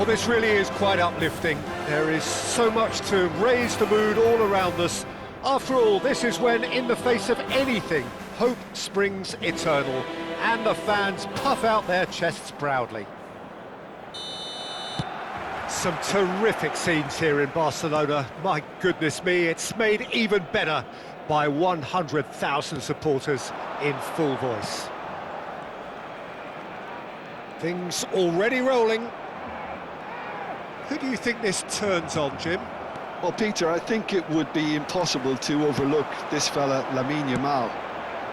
Well, this really is quite uplifting. There is so much to raise the mood all around us. After all, this is when, in the face of anything, hope springs eternal, and the fans puff out their chests proudly. Some terrific scenes here in Barcelona. My goodness me, it's made even better by 100,000 supporters in full voice. Things already rolling. Who do you think this turns on, Jim? Well, Peter, I think it would be impossible to overlook this fella, Lamine Yamal.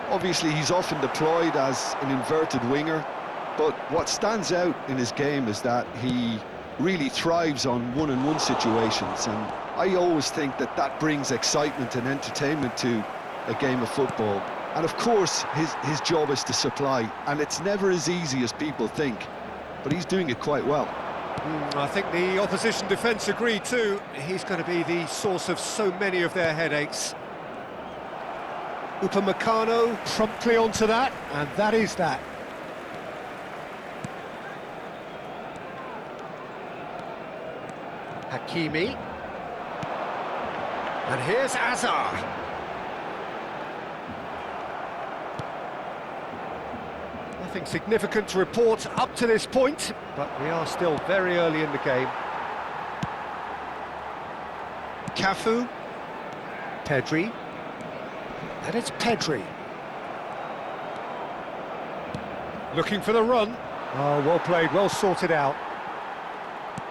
Obviously, he's often deployed as an inverted winger, but what stands out in his game is that he really thrives on one-on-one situations, and I always think that that brings excitement and entertainment to a game of football. And of course, his job is to supply, and it's never as easy as people think, but he's doing it quite well. I think the opposition defence agree too. He's going to be the source of so many of their headaches. Upamecano promptly onto that, and that is that. Hakimi. And here's Hazard. Nothing significant to report up to this point, but we are still very early in the game. Cafu. Pedri. And it's Pedri. Looking for the run. Oh, well played, well sorted out.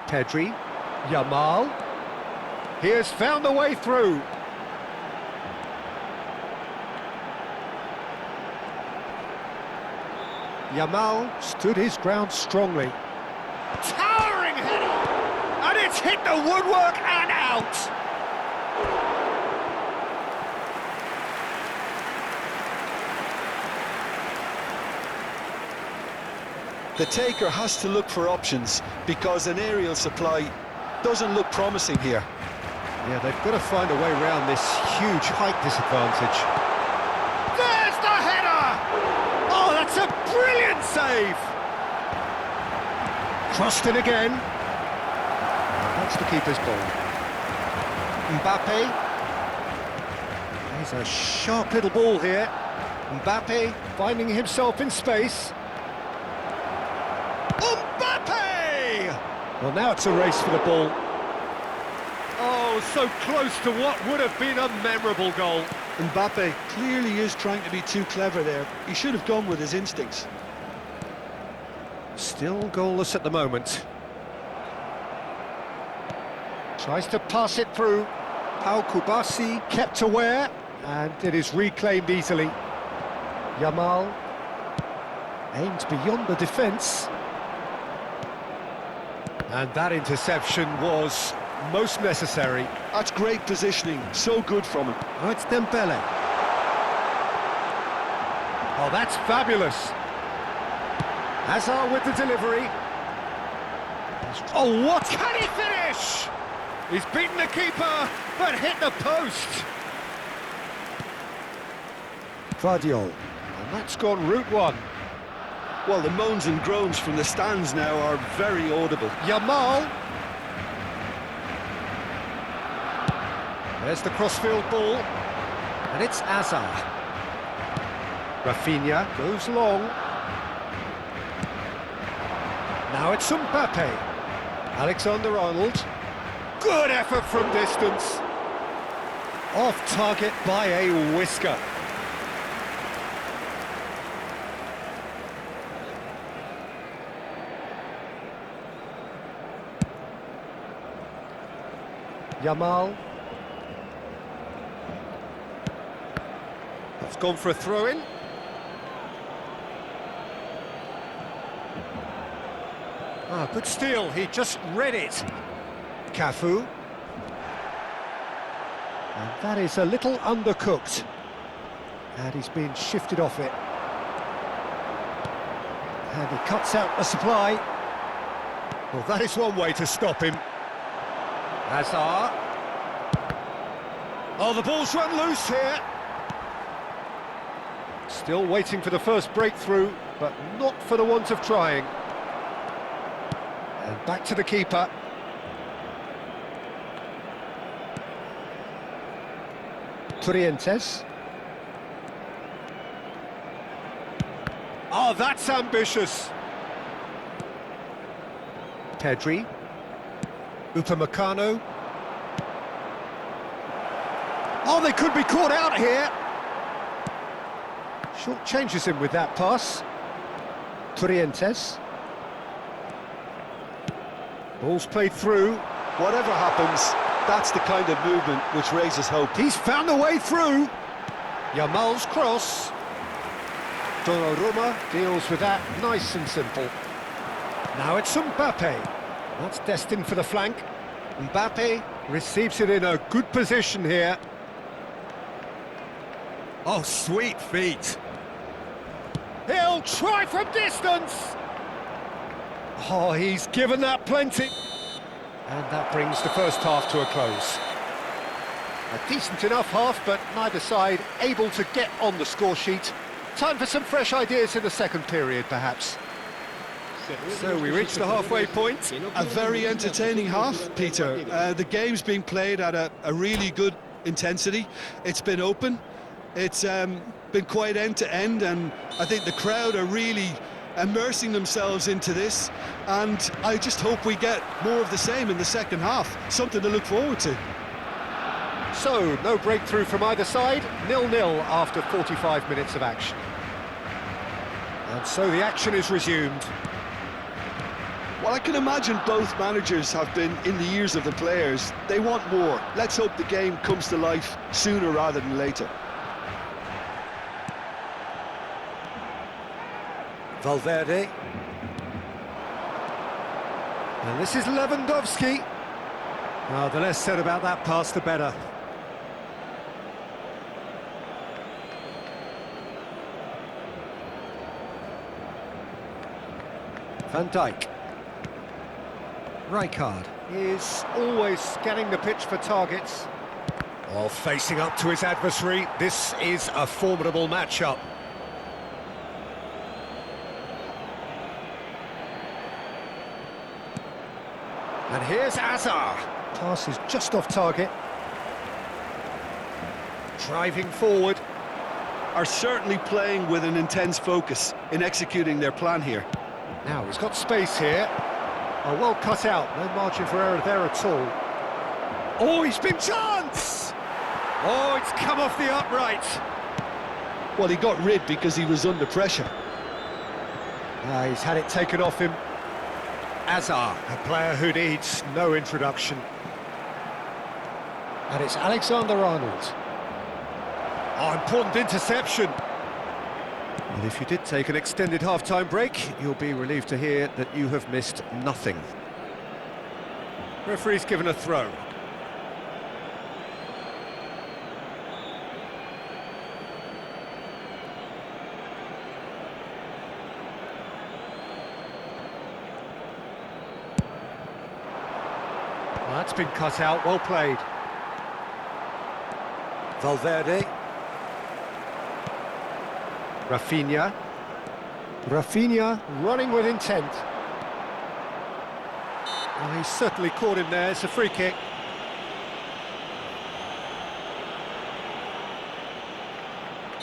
Pedri. Yamal. He has found the way through. Yamal stood his ground strongly. Towering header! And it's hit the woodwork and out! The taker has to look for options because an aerial supply doesn't look promising here. Yeah, they've got to find a way around this huge height disadvantage. There's the header! Oh, that's a brilliant save! Crossed in again. That's the keeper's ball. Mbappe. There's a sharp little ball here. Mbappe finding himself in space. Mbappe! Well, now it's a race for the ball. Oh, so close to what would have been a memorable goal. Mbappe clearly is trying to be too clever there. He should have gone with his instincts. Still goalless at the moment. Tries to pass it through. Pau Kubasi kept aware, and it is reclaimed easily. Yamal aimed beyond the defence. And that interception was most necessary. That's great positioning, so good from him. Oh, it's Dembele. Oh, that's fabulous. Hazard with the delivery. Oh, what? Can he finish? He's beaten the keeper, but hit the post. Vardiol. And that's gone route one. Well, the moans and groans from the stands now are very audible. Yamal. There's the crossfield ball. And it's Hazard. Rafinha goes long. Now it's Mbappe. Alexander-Arnold. Good effort from distance. Off target by a whisker. Yamal. It's gone for a throw-in. Ah, good steal, he just read it. Cafu. And that is a little undercooked. And he's been shifted off it. And he cuts out the supply. Well, that is one way to stop him. Hazard. Oh, the ball's run loose here. Still waiting for the first breakthrough, but not for the want of trying. And back to the keeper. Trientes. Oh, that's ambitious. Pedri. Upamecano. Oh, they could be caught out here. Short changes him with that pass. Trientes. Ball's played through. Whatever happens, that's the kind of movement which raises hope. He's found a way through. Yamal's cross. Donnarumma deals with that nice and simple. Now it's Mbappe. That's destined for the flank. Mbappe receives it in a good position here. Oh, sweet feet. He'll try from distance. Oh, he's given that plenty. And that brings the first half to a close. A decent enough half, but neither side able to get on the score sheet. Time for some fresh ideas in the second period, perhaps. So we reach the halfway point. A very entertaining half, Peter. The game's been played at a really good intensity. It's been open. It's been quite end-to-end, and I think the crowd are really immersing themselves into this, and I just hope we get more of the same in the second half. Something to look forward to. So, no breakthrough from either side, 0-0 after 45 minutes of action. And so the action is resumed. Well, I can imagine both managers have been in the ears of the players. They want more. Let's hope the game comes to life sooner rather than later. Valverde. And this is Lewandowski. Well, the less said about that pass, the better. Van Dijk. Rijkaard is always scanning the pitch for targets. While facing up to his adversary, this is a formidable matchup. And here's Azar. Pass is just off target. Driving forward. Are certainly playing with an intense focus in executing their plan here. Now he's got space here. Oh, well cut out. No margin for error there at all. Oh, he's been chance! Oh, it's come off the upright. Well, he got rid because he was under pressure. He's had it taken off him. Azar, a player who needs no introduction. And it's Alexander-Arnold. Oh, important interception. And if you did take an extended half-time break, you'll be relieved to hear that you have missed nothing. Referee's given a throw. Well, that's been cut out, well played. Valverde. Rafinha. Rafinha running with intent. Well, he's certainly caught him there, it's a free kick.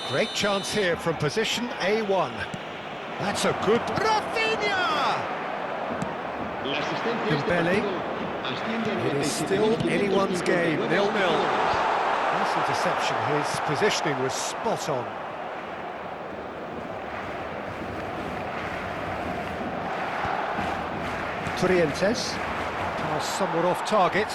Great chance here from position A1. That's a good... Rafinha! Dembele. It is still anyone's game, 0-0. Nice interception, his positioning was spot on. Trientes, pass somewhat off target.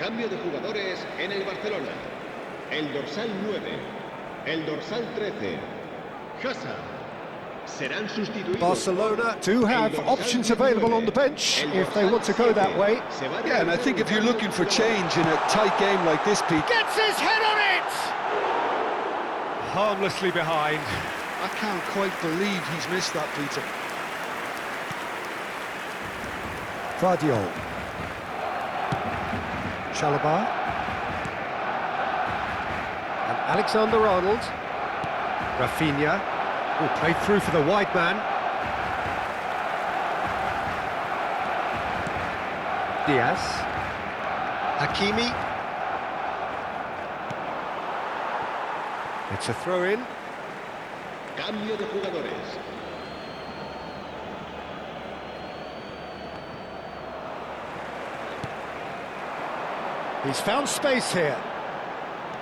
Cambio de jugadores en el Barcelona. El dorsal 9, el dorsal 13, Hazard. Serán sustituidos. Barcelona do have options available on the bench if they want to go that way. Yeah, and I think if you're looking for change in a tight game like this, Pete, Gets his head on it! Harmlessly behind. I can't quite believe he's missed that, Peter. Guardiol. Chalobah. And Alexander-Arnold. Rafinha. Oh, played through for the wide man. Diaz. Hakimi. It's a throw-in. Cambio de jugadores. He's found space here.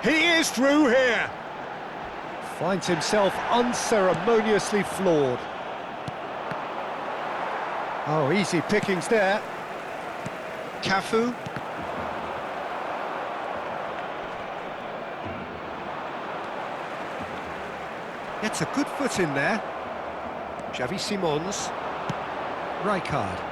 He is through here. Finds himself unceremoniously floored. Oh, easy pickings there. Cafu. Gets a good foot in there. Xavi Simons. Rijkaard.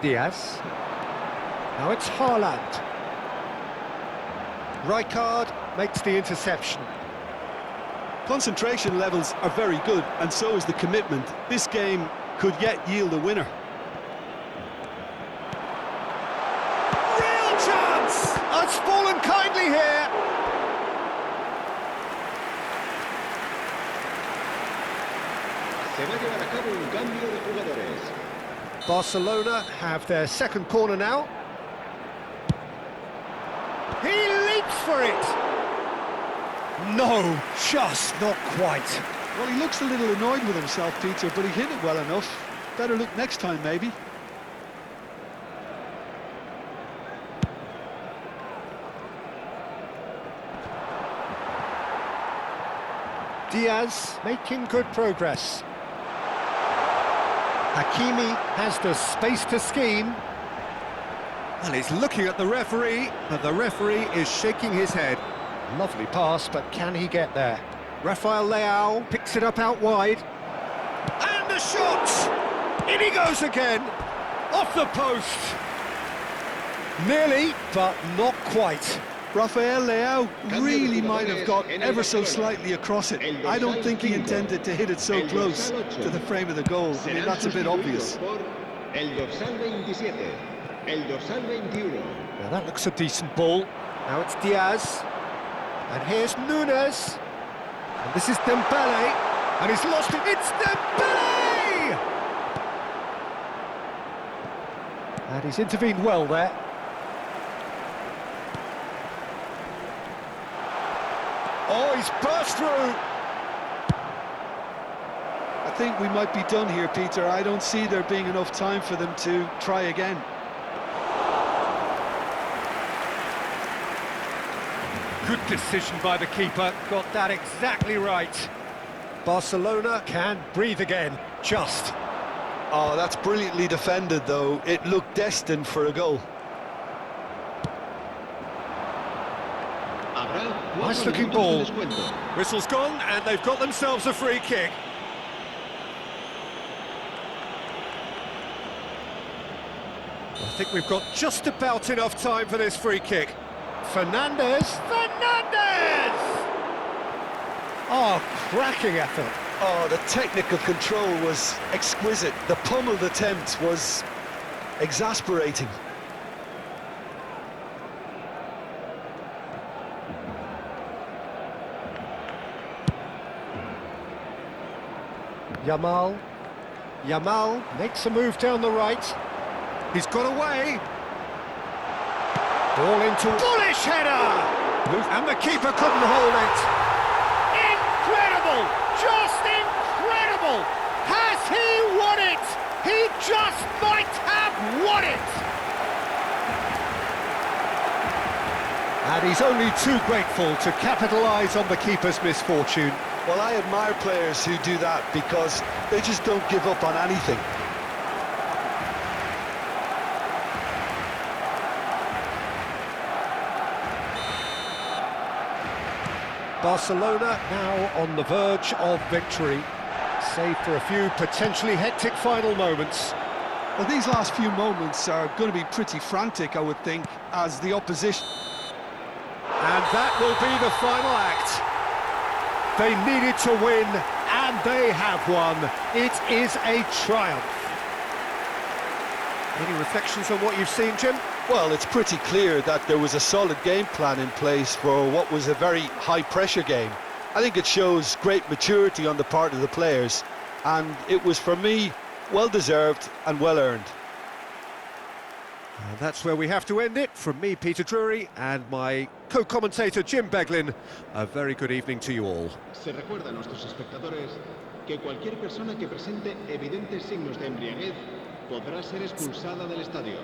Diaz. Now it's Haaland. Rijkaard makes the interception. Concentration levels are very good, and so is the commitment. This game could yet yield a winner. Real chance! It's fallen kindly here. Se va a llevar a cabo un cambio de jugadores. Barcelona have their second corner now. He leaps for it! No, just not quite. Well, he looks a little annoyed with himself, Peter, but he hit it well enough. Better look next time, maybe. Diaz making good progress. Hakimi has the space to scheme. And he's looking at the referee, but the referee is shaking his head. Lovely pass, but can he get there? Rafael Leao picks it up out wide. And the shot! In he goes again! Off the post! Nearly, but not quite. Rafael Leao really might have got ever so slightly across it. I don't think he intended to hit it so close to the frame of the goal. I mean, that's a bit obvious. El dorsal 27, el dorsal 21. Now that looks a decent ball. Now it's Diaz. And here's Nunes. And this is Dembele. And he's lost it. It's Dembele! And he's intervened well there. Oh, he's burst through. I think we might be done here, Peter. I don't see there being enough time for them to try again. Good decision by the keeper. Got that exactly right. Barcelona can breathe again. Just. Oh, that's brilliantly defended, though. It looked destined for a goal. Nice looking ball. Whistle's gone and they've got themselves a free kick. I think we've got just about enough time for this free kick. Fernandez! Oh, cracking effort. Oh, the technical control was exquisite. The pummeled attempt was exasperating. Yamal makes a move down the right. He's got away. Ball into bullish header! And the keeper couldn't hold it. Incredible! Just incredible! Has he won it? He just might have won it! And he's only too grateful to capitalise on the keeper's misfortune. Well, I admire players who do that because they just don't give up on anything. Barcelona now on the verge of victory, save for a few potentially hectic final moments. Well, these last few moments are going to be pretty frantic, I would think, as the opposition... And that will be the final act. They needed to win, and they have won. It is a triumph. Any reflections on what you've seen, Jim? Well, it's pretty clear that there was a solid game plan in place for what was a very high-pressure game. I think it shows great maturity on the part of the players, and it was, for me, well-deserved and well-earned. And that's where we have to end it. From me, Peter Drury, and my co-commentator, Jim Beglin, a very good evening to you all. Se recuerda a nuestros espectadores que cualquier persona que presente evidentes signos de embriaguez podrá ser expulsada del estadio.